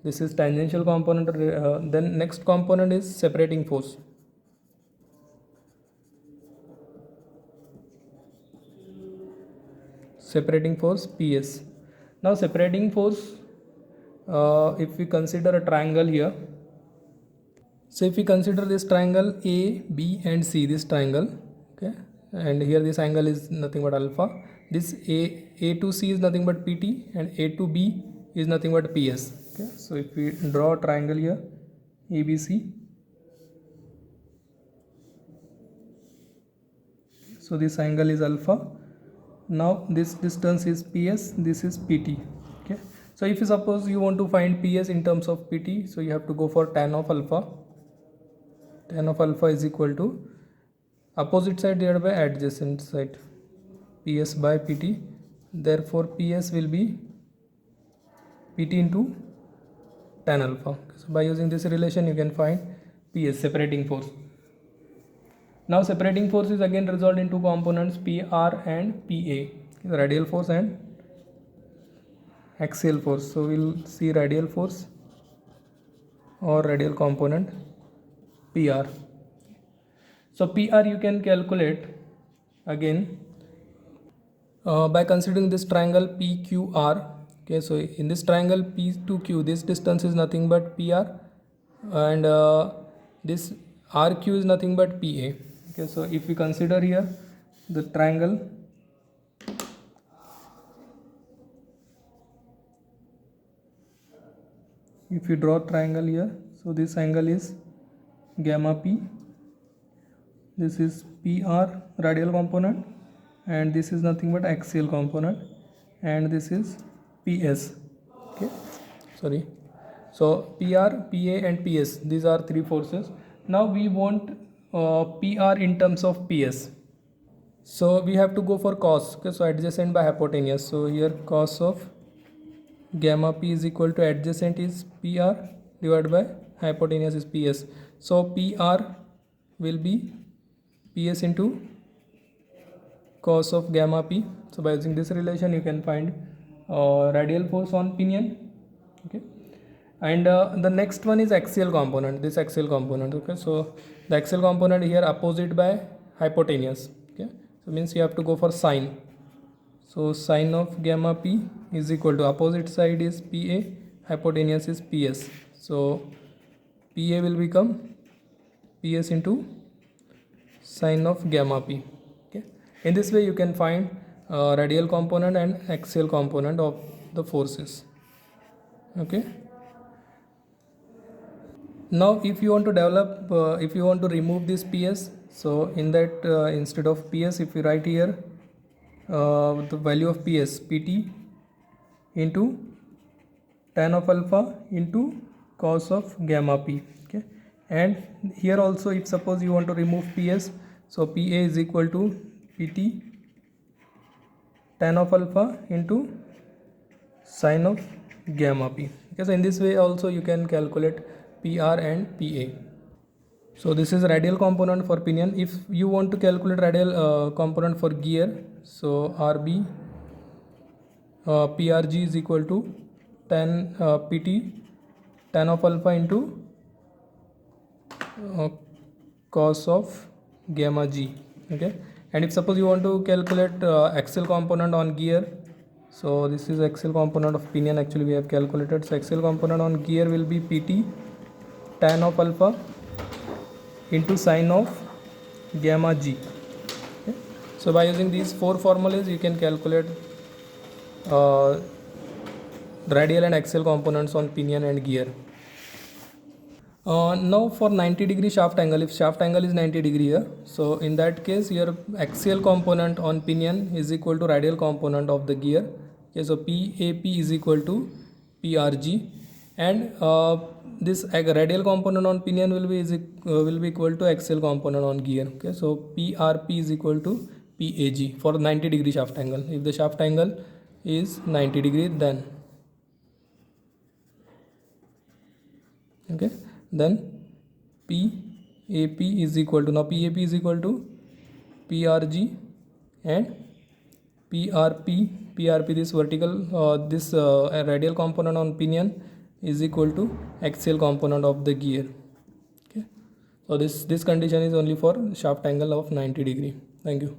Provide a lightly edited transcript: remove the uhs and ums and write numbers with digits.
This is tangential component. Then next component is separating force. Separating force PS. Now separating force, if we consider a triangle here, so if we consider this triangle A, B and C, this triangle, okay, and here this angle is nothing but alpha. This A to C is nothing but PT and A to B is nothing but PS. Okay, so if we draw a triangle here, ABC, so this angle is alpha. Now this distance is PS, this is PT. Okay, so if you suppose you want to find PS in terms of PT, so you have to go for tan of alpha. Tan of alpha is equal to opposite side divided by adjacent side, PS by PT. Therefore PS will be PT into tan alpha. So by using this relation you can find PS, separating force. Now separating force is again resolved into components PR and PA, radial force and axial force. So we'll see radial force or radial component PR. So PR you can calculate again by considering this triangle PQR. Okay, so in this triangle P to Q, this distance is nothing but PR and this RQ is nothing but PA. Okay, so if we consider here the triangle, if you draw triangle here, so this angle is gamma P, this is PR radial component and this is nothing but axial component and this is PS. Okay, sorry. So PR, PA and PS, these are three forces. Now we want PR in terms of PS. So we have to go for cos. Okay, so adjacent by hypotenuse. So here cos of gamma P is equal to adjacent is PR divided by hypotenuse is PS. So PR will be PS into cos of gamma P. So by using this relation you can find radial force on pinion. Okay, and the next one is axial component, this axial component. Okay, so the axial component here opposite by hypotenuse. Okay, so means you have to go for sine. So sine of gamma P is equal to opposite side is PA, hypotenuse is PS. So PA will become PS into sine of gamma P. Okay, in this way you can find radial component and axial component of the forces. Okay, now if you want to develop, if you want to remove this PS, so in that instead of PS, if you write here the value of PS, PT into tan of alpha into cos of gamma P. Okay, and here also if suppose you want to remove PS, so PA is equal to PT tan of alpha into sine of gamma P. Okay, so in this way also you can calculate PR and PA. So this is radial component for pinion. If you want to calculate radial component for gear, so RB PRG is equal to tan PT tan of alpha into cos of gamma G. Okay, and if suppose you want to calculate axial component on gear, so this is axial component of pinion actually we have calculated. So axial component on gear will be PT tan of alpha into sine of gamma G. Okay, so by using these four formulas you can calculate radial and axial components on pinion and gear. Now for 90-degree shaft angle, if shaft angle is 90 degree here, so in that case your axial component on pinion is equal to radial component of the gear. Okay, so PAP is equal to PRG and this radial component on pinion will be equal to axial component on gear. Okay, so PRP is equal to PAG for 90-degree shaft angle. If the shaft angle is 90 degree, then okay, then PAP is equal to, now PAP is equal to PRG and PRP this vertical this radial component on pinion is equal to axial component of the gear. Okay, so this condition is only for shaft angle of 90 degree. Thank you.